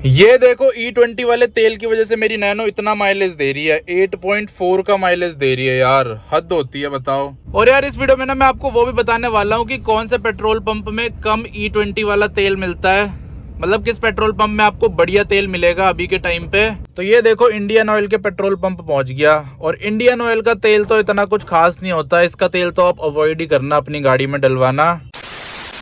ये देखो E20 वाले तेल की वजह से मेरी नैनो इतना माइलेज दे रही है। 8.4 का माइलेज दे रही है यार, हद होती है बताओ। और यार इस वीडियो में ना मैं आपको वो भी बताने वाला हूँ कि कौन से पेट्रोल पंप में कम E20 वाला तेल मिलता है, मतलब किस पेट्रोल पंप में आपको बढ़िया तेल मिलेगा अभी के टाइम पे। तो ये देखो इंडियन ऑयल के पेट्रोल पंप पहुंच गया। और इंडियन ऑयल का तेल तो इतना कुछ खास नहीं होता, इसका तेल तो आप अवॉइड ही करना अपनी गाड़ी में डलवाना।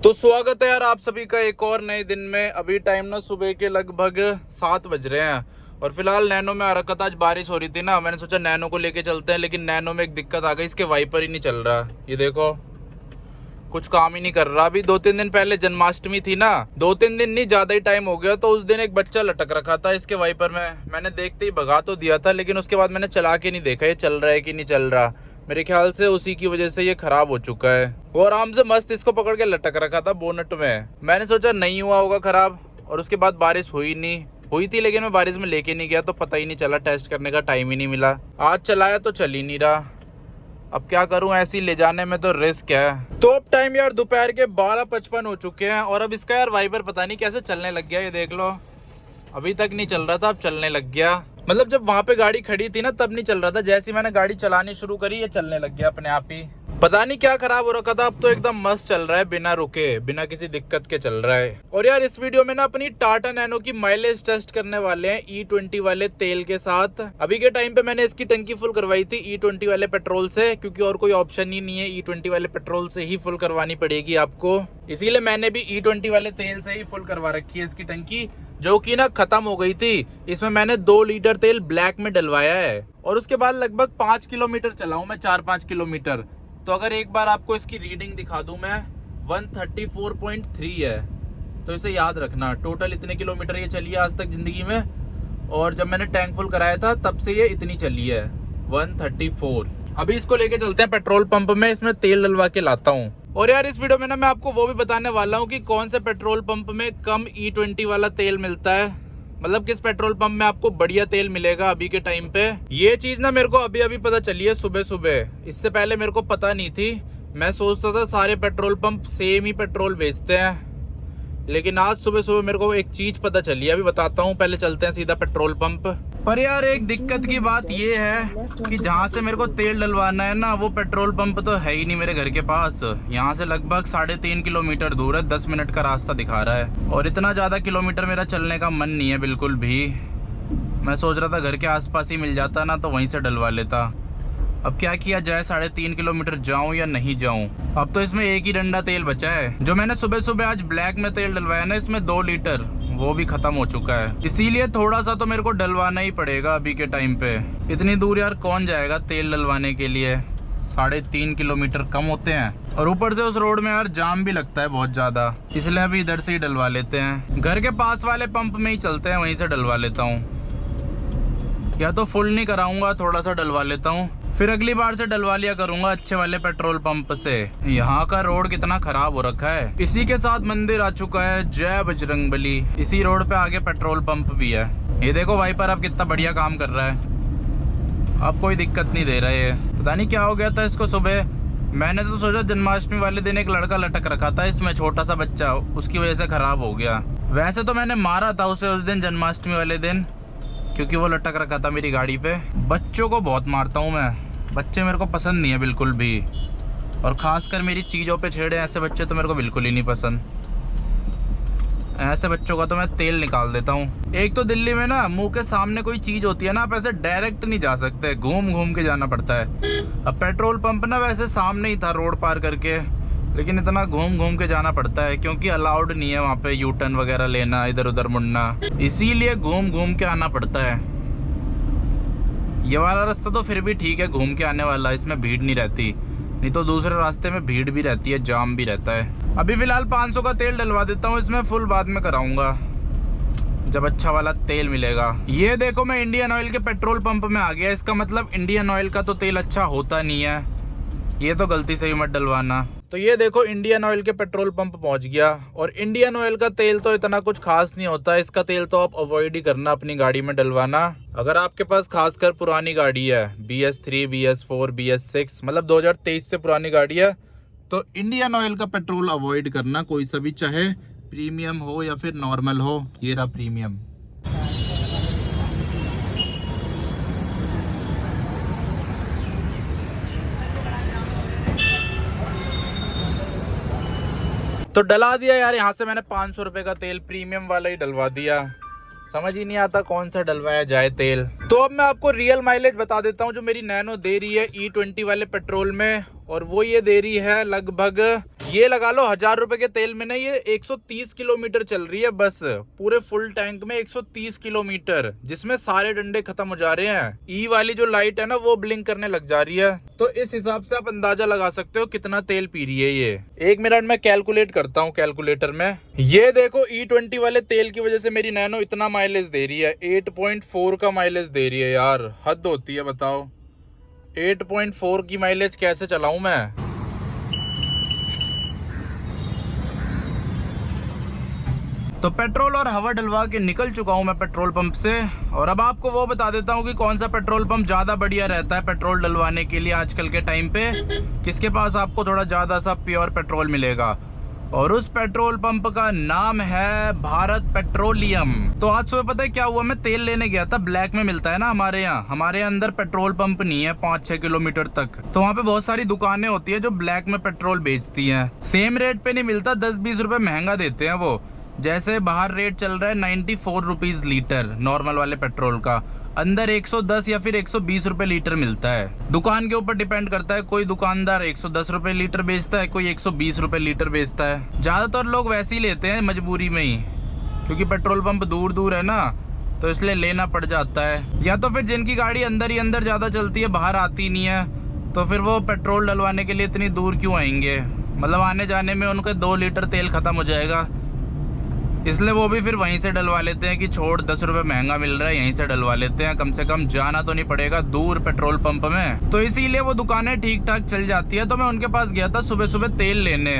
तो स्वागत है यार आप सभी का एक और नए दिन में। अभी टाइम ना सुबह के लगभग 7 बज रहे हैं और फिलहाल नैनो में आ रखा था। आज बारिश हो रही थी ना, मैंने सोचा नैनो को लेके चलते हैं, लेकिन नैनो में एक दिक्कत आ गई, इसके वाइपर ही नहीं चल रहा। ये देखो कुछ काम ही नहीं कर रहा। अभी 2-3 दिन पहले जन्माष्टमी थी ना, 2-3 दिन नहीं ज्यादा ही टाइम हो गया, तो उस दिन एक बच्चा लटक रखा था इसके वाइपर में। मैंने देखते ही भगा तो दिया था, लेकिन उसके बाद मैंने चला के नहीं देखा ये चल रहा है कि नहीं चल रहा। मेरे ख्याल से उसी की वजह से ये खराब हो चुका है। वो आराम से मस्त इसको पकड़ के लटक रखा था बोनट में। मैंने सोचा नहीं हुआ होगा खराब, और उसके बाद बारिश हुई थी, लेकिन मैं बारिश में लेके नहीं गया तो पता ही नहीं चला, टेस्ट करने का टाइम ही नहीं मिला। आज चलाया तो चल ही नहीं रहा। अब क्या करूं, ऐसे ही ले जाने में तो रिस्क है। तो अब टाइम यार दोपहर के 12:55 हो चुके हैं और अब इसका यार वाइपर पता नहीं कैसे चलने लग गया। ये देख लो, अभी तक नहीं चल रहा था, अब चलने लग गया। मतलब जब वहां पे गाड़ी खड़ी थी ना तब नहीं चल रहा था, जैसे ही मैंने गाड़ी चलानी शुरू करी ये चलने लग गया अपने आप ही। पता नहीं क्या खराब हो रखा था, अब तो एकदम मस्त चल रहा है, बिना रुके बिना किसी दिक्कत के चल रहा है। और यार इस वीडियो में ना अपनी टाटा नैनो की माइलेज टेस्ट करने वाले हैं E20 वाले तेल के साथ। अभी के टाइम पे मैंने इसकी टंकी फुल करवाई थी E20 वाले पेट्रोल से, क्योंकि और कोई ऑप्शन ही नहीं है, E20 वाले पेट्रोल से ही फुल करवानी पड़ेगी आपको। इसीलिए मैंने भी E20 वाले तेल से ही फुल करवा रखी है इसकी टंकी, जो कि ना खत्म हो गई थी। इसमें मैंने 2 लीटर तेल ब्लैक में डलवाया है और उसके बाद लगभग 5 किलोमीटर चला हूं मैं, 4-5 किलोमीटर। तो अगर एक बार आपको इसकी रीडिंग दिखा दूं मैं, 134.3 है। तो इसे याद रखना, टोटल इतने किलोमीटर ये चली है आज तक जिंदगी में, और जब मैंने टैंक फुल कराया था तब से ये इतनी चली है, 134। अभी इसको लेके चलते हैं पेट्रोल पंप में, इसमें तेल डलवा के लाता हूँ। और यार इस वीडियो में ना मैं आपको वो भी बताने वाला हूँ कि कौन से पेट्रोल पंप में कम E20 वाला तेल मिलता है, मतलब किस पेट्रोल पंप में आपको बढ़िया तेल मिलेगा अभी के टाइम पे। ये चीज ना मेरे को अभी अभी पता चली है सुबह सुबह, इससे पहले मेरे को पता नहीं थी। मैं सोचता था सारे पेट्रोल पंप सेम ही पेट्रोल बेचते हैं, लेकिन आज सुबह सुबह मेरे को एक चीज पता चली है, अभी बताता हूँ। पहले चलते हैं सीधा पेट्रोल पंप पर। यार एक दिक्कत की बात ये है कि जहाँ से मेरे को तेल डलवाना है ना, वो पेट्रोल पंप तो है ही नहीं मेरे घर के पास। यहाँ से लगभग 3.5 किलोमीटर दूर है, 10 मिनट का रास्ता दिखा रहा है, और इतना ज़्यादा किलोमीटर मेरा चलने का मन नहीं है बिल्कुल भी। मैं सोच रहा था घर के आसपास ही मिल जाता ना, तो वहीं से डलवा लेता। अब क्या किया जाए, 3.5 किलोमीटर जाऊं या नहीं जाऊं। अब तो इसमें एक ही डंडा तेल बचा है। जो मैंने सुबह सुबह आज ब्लैक में तेल डलवाया ना, इसमें 2 लीटर, वो भी खत्म हो चुका है। इसीलिए थोड़ा सा तो मेरे को डलवाना ही पड़ेगा अभी के टाइम पे। इतनी दूर यार कौन जाएगा तेल डलवाने के लिए, 3.5 किलोमीटर कम होते हैं, और ऊपर से उस रोड में यार जाम भी लगता है बहुत ज्यादा, इसलिए अभी इधर से ही डलवा लेते हैं। घर के पास वाले पंप में ही चलते हैं, वहीं से डलवा लेता हूँ। या तो फुल नहीं कराऊंगा, थोड़ा सा डलवा लेता हूँ, फिर अगली बार से डलवा लिया करूंगा अच्छे वाले पेट्रोल पंप से। यहाँ का रोड कितना खराब हो रखा है। इसी के साथ मंदिर आ चुका है, जय बजरंगबली। इसी रोड पे आगे पेट्रोल पंप भी है। ये देखो वाइपर अब कितना बढ़िया काम कर रहा है, अब कोई दिक्कत नहीं दे रहा है। पता नहीं क्या हो गया था इसको सुबह। मैंने तो सोचा जन्माष्टमी वाले दिन एक लड़का लटक रखा था इसमें, छोटा सा बच्चा, उसकी वजह से खराब हो गया। वैसे तो मैंने मारा था उसे उस दिन जन्माष्टमी वाले दिन, क्योंकि वो लटक रखा था मेरी गाड़ी पे। बच्चों को बहुत मारता हूँ मैं, बच्चे मेरे को पसंद नहीं है बिल्कुल भी, और खासकर मेरी चीज़ों पे छेड़े ऐसे बच्चे तो मेरे को बिल्कुल ही नहीं पसंद। ऐसे बच्चों का तो मैं तेल निकाल देता हूँ। एक तो दिल्ली में ना मुंह के सामने कोई चीज़ होती है ना, आप ऐसे डायरेक्ट नहीं जा सकते, घूम घूम के जाना पड़ता है। अब पेट्रोल पंप ना वैसे सामने ही था रोड पार करके, लेकिन इतना घूम घूम के जाना पड़ता है क्योंकि अलाउड नहीं है वहाँ पे यू टर्न वगैरह लेना, इधर उधर मुड़ना, इसीलिए घूम घूम के आना पड़ता है। ये वाला रास्ता तो फिर भी ठीक है, घूम के आने वाला, इसमें भीड़ नहीं रहती, नहीं तो दूसरे रास्ते में भीड़ भी रहती है, जाम भी रहता है। अभी फिलहाल 500 का तेल डलवा देता हूँ इसमें, फुल बाद में कराऊंगा जब अच्छा वाला तेल मिलेगा। ये देखो मैं इंडियन ऑयल के पेट्रोल पंप में आ गया, इसका मतलब इंडियन ऑयल का तो तेल अच्छा होता नहीं है, ये तो गलती से ही मत डलवाना। तो ये देखो इंडियन ऑयल के पेट्रोल पंप पहुंच गया, और इंडियन ऑयल का तेल तो इतना कुछ खास नहीं होता, इसका तेल तो आप अवॉइड ही करना अपनी गाड़ी में डलवाना। अगर आपके पास खासकर पुरानी गाड़ी है, BS3, BS4, BS6, मतलब 2023 से पुरानी गाड़ी है, तो इंडियन ऑयल का पेट्रोल अवॉइड करना, कोई सा भी, चाहे प्रीमियम हो या फिर नॉर्मल हो। ये रहा प्रीमियम, तो डला दिया यार, यहाँ से मैंने 500 रुपए का तेल प्रीमियम वाला ही डलवा दिया। समझ ही नहीं आता कौन सा डलवाया जाए तेल। तो अब मैं आपको रियल माइलेज बता देता हूँ जो मेरी नैनो दे रही है E20 वाले पेट्रोल में, और वो ये दे रही है लगभग, ये लगा लो 1000 रुपए के तेल में ना ये 130 किलोमीटर चल रही है बस, पूरे फुल टैंक में 130 किलोमीटर, जिसमें सारे डंडे खत्म हो जा रहे हैं। ई वाली जो लाइट है ना वो ब्लिंक करने लग जा रही है। तो इस हिसाब से आप अंदाजा लगा सकते हो कितना तेल पी रही है ये। 1 मिनट में कैलकुलेट करता हूँ कैलकुलेटर में। ये देखो E20 वाले तेल की वजह से मेरी नैनो इतना माइलेज दे रही है, 8.4 का माइलेज दे रही है यार, हद होती है बताओ। 8.4 की माइलेज कैसे चलाऊं मैं। तो पेट्रोल और हवा डलवा के निकल चुका हूं मैं पेट्रोल पंप से, और अब आपको वो बता देता हूं कि कौन सा पेट्रोल पंप ज़्यादा बढ़िया रहता है पेट्रोल डलवाने के लिए आजकल के टाइम पे, किसके पास आपको थोड़ा ज़्यादा सा प्योर पेट्रोल मिलेगा। और उस पेट्रोल पंप का नाम है भारत पेट्रोलियम। तो आज सुबह पता है क्या हुआ, मैं तेल लेने गया था, ब्लैक में मिलता है ना हमारे यहाँ, हमारे अंदर पेट्रोल पंप नहीं है 5-6 किलोमीटर तक। तो वहाँ पे बहुत सारी दुकानें होती है जो ब्लैक में पेट्रोल बेचती हैं, सेम रेट पे नहीं मिलता, 10-20 रुपए महंगा देते हैं वो। जैसे बाहर रेट चल रहा है 94 रुपीज लीटर नॉर्मल वाले पेट्रोल का, अंदर 110 या फिर 120 रुपए लीटर मिलता है। दुकान के ऊपर डिपेंड करता है, कोई दुकानदार 110 रुपए लीटर बेचता है, कोई 120 रुपए लीटर बेचता है। ज्यादातर लोग वैसे ही लेते हैं मजबूरी में ही, क्योंकि पेट्रोल पंप दूर दूर है ना, तो इसलिए लेना पड़ जाता है। या तो फिर जिनकी गाड़ी अंदर ही अंदर ज्यादा चलती है, बाहर आती नहीं है, तो फिर वो पेट्रोल डलवाने के लिए इतनी दूर क्यों आएंगे, मतलब आने जाने में उनके 2 लीटर तेल खत्म हो जाएगा, इसलिए वो भी फिर वहीं से डलवा लेते हैं कि छोड़ 10 रुपए महंगा मिल रहा है यहीं से डलवा लेते हैं, कम से कम जाना तो नहीं पड़ेगा दूर पेट्रोल पंप में। तो इसीलिए वो दुकानें ठीक ठाक चल जाती है। तो मैं उनके पास गया था सुबह सुबह तेल लेने,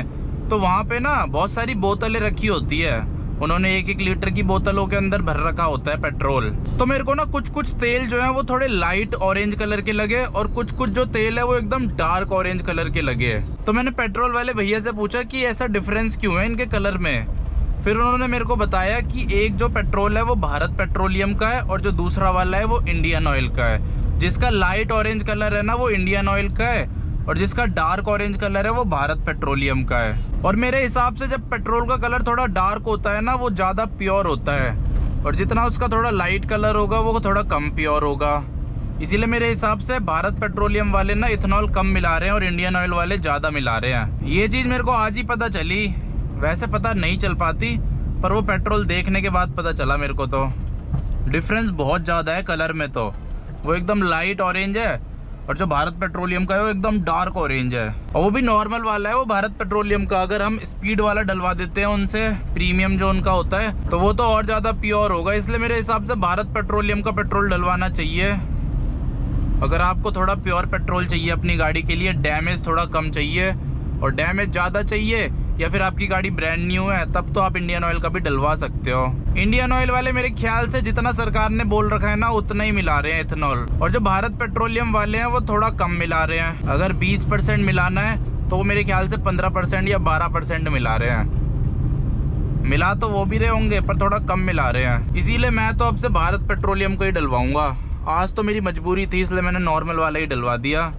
तो वहाँ पे ना बहुत सारी बोतलें रखी होती है, उन्होंने 1-1 लीटर की बोतलों के अंदर भर रखा होता है पेट्रोल। तो मेरे को ना कुछ कुछ तेल जो है वो थोड़े लाइट ऑरेंज कलर के लगे, और कुछ कुछ जो तेल है वो एकदम डार्क ऑरेंज कलर के लगे। तो मैंने पेट्रोल वाले भैया से पूछा कि ऐसा डिफरेंस क्यों है इनके कलर में। फिर उन्होंने मेरे को बताया कि एक जो पेट्रोल है वो भारत पेट्रोलियम का है, और जो दूसरा वाला है वो इंडियन ऑयल का है। जिसका लाइट ऑरेंज कलर है ना वो इंडियन ऑयल का है, और जिसका डार्क ऑरेंज कलर है वो भारत पेट्रोलियम का है। और मेरे हिसाब से जब पेट्रोल का कलर थोड़ा डार्क होता है ना वो ज़्यादा प्योर होता है, और जितना उसका थोड़ा लाइट कलर होगा वो थोड़ा कम प्योर होगा। इसीलिए मेरे हिसाब से भारत पेट्रोलियम वाले ना इथेनॉल कम मिला रहे हैं और इंडियन ऑयल वाले ज़्यादा मिला रहे हैं। ये चीज़ मेरे को आज ही पता चली, वैसे पता नहीं चल पाती, पर वो पेट्रोल देखने के बाद पता चला मेरे को। तो डिफरेंस बहुत ज़्यादा है कलर में, तो वो एकदम लाइट ऑरेंज है, और जो भारत पेट्रोलियम का है वो एकदम डार्क ऑरेंज है, और वो भी नॉर्मल वाला है वो भारत पेट्रोलियम का। अगर हम स्पीड वाला डलवा देते हैं उनसे, प्रीमियम जो उनका होता है, तो वो तो और ज़्यादा प्योर होगा। इसलिए मेरे हिसाब से भारत पेट्रोलियम का पेट्रोल डलवाना चाहिए। अगर आपको थोड़ा प्योर पेट्रोल चाहिए अपनी गाड़ी के लिए, डैमेज थोड़ा कम चाहिए और डैमेज ज़्यादा चाहिए, या फिर आपकी गाड़ी ब्रांड न्यू है, तब तो आप इंडियन ऑयल का भी डलवा सकते हो। इंडियन ऑयल वाले मेरे ख्याल से जितना सरकार ने बोल रखा है ना उतना ही मिला रहे हैं इथेनॉल, और जो भारत पेट्रोलियम वाले हैं वो थोड़ा कम मिला रहे हैं। अगर 20% मिलाना है तो वो मेरे ख्याल से 15% या 12% मिला रहे हैं। मिला तो वो भी रहे होंगे पर थोड़ा कम मिला रहे हैं। इसीलिए मैं तो अब से भारत पेट्रोलियम का ही डलवाऊंगा। आज तो मेरी मजबूरी थी इसलिए मैंने नॉर्मल वाला ही डलवा दिया,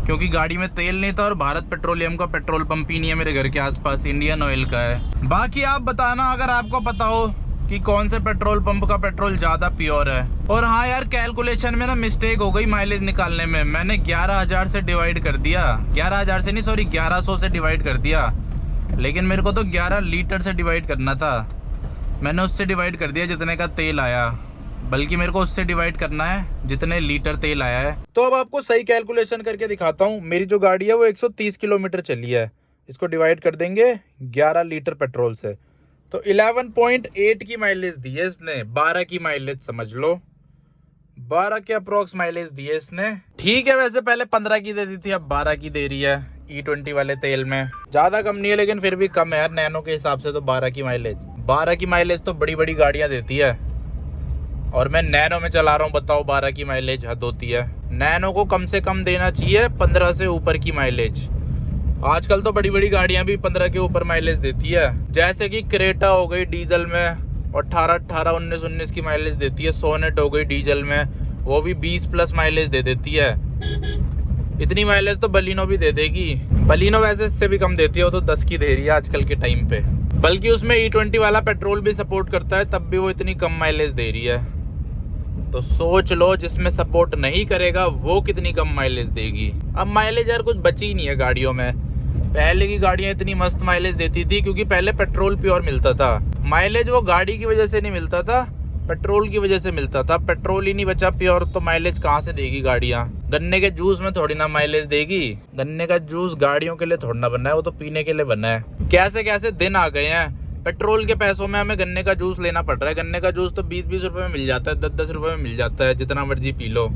क्योंकि गाड़ी में तेल नहीं था और भारत पेट्रोलियम का पेट्रोल पंप ही नहीं है मेरे घर के आसपास, इंडियन ऑयल का है। बाकी आप बताना अगर आपको पता हो कि कौन से पेट्रोल पंप का पेट्रोल ज़्यादा प्योर है। और हाँ यार, कैलकुलेशन में ना मिस्टेक हो गई माइलेज निकालने में, मैंने 11,000 से डिवाइड कर दिया, 11,000 से नहीं सॉरी 1100 से डिवाइड कर दिया, लेकिन मेरे को तो 11 लीटर से डिवाइड करना था, मैंने उससे डिवाइड कर दिया जितने का तेल आया, बल्कि मेरे को उससे डिवाइड करना है जितने लीटर तेल आया है। तो अब आपको सही कैलकुलेशन करके दिखाता हूँ। मेरी जो गाड़ी है वो 130 किलोमीटर चली है, इसको डिवाइड कर देंगे 11 लीटर पेट्रोल से, तो 11.8 की माइलेज दी है इसने, 12 की माइलेज समझ लो, 12 के अप्रोक्स माइलेज दी है इसने। ठीक है, वैसे पहले 15 की दे दी थी, अब 12 की दे रही है E20 वाले तेल में। ज़्यादा कम नहीं है लेकिन फिर भी कम है यार, नैनो के हिसाब से तो 12 की माइलेज। 12 की माइलेज तो बड़ी बड़ी गाड़ियाँ देती है, और मैं नैनो में चला रहा हूँ, बताओ 12 की माइलेज हद होती है। नैनो को कम से कम देना चाहिए 15 से ऊपर की माइलेज। आजकल तो बड़ी बड़ी गाड़ियाँ भी 15 के ऊपर माइलेज देती है, जैसे कि क्रेटा हो गई डीजल में, और 18 की माइलेज देती है। सोनेट हो गई डीजल में, वो भी 20 प्लस माइलेज दे देती है। इतनी माइलेज तो बलिनो भी दे देगी। बलिनो वैसे इससे भी कम देती है, वो तो 10 की दे रही है आजकल के टाइम पे। बल्कि उसमें E20 वाला पेट्रोल भी सपोर्ट करता है, तब भी वो इतनी कम माइलेज दे रही है। तो सोच लो जिसमें सपोर्ट नहीं करेगा वो कितनी कम माइलेज देगी। अब माइलेज यार कुछ बची ही नहीं है गाड़ियों में। पहले की गाड़ियाँ इतनी मस्त माइलेज देती थी क्योंकि पहले पेट्रोल प्योर मिलता था। माइलेज वो गाड़ी की वजह से नहीं मिलता था, पेट्रोल की वजह से मिलता था। पेट्रोल ही नहीं बचा प्योर तो माइलेज कहाँ से देगी गाड़ियाँ। गन्ने के जूस में थोड़ी ना माइलेज देगी। गन्ने का जूस गाड़ियों के लिए थोड़ा ना बना है, वो तो पीने के लिए बना है। कैसे कैसे दिन आ गए हैं, पेट्रोल के पैसों में हमें गन्ने का जूस लेना पड़ रहा है। गन्ने का जूस तो 20-20 रुपए में मिल जाता है, 10-10 रुपए में मिल जाता है, जितना मर्जी पी लो।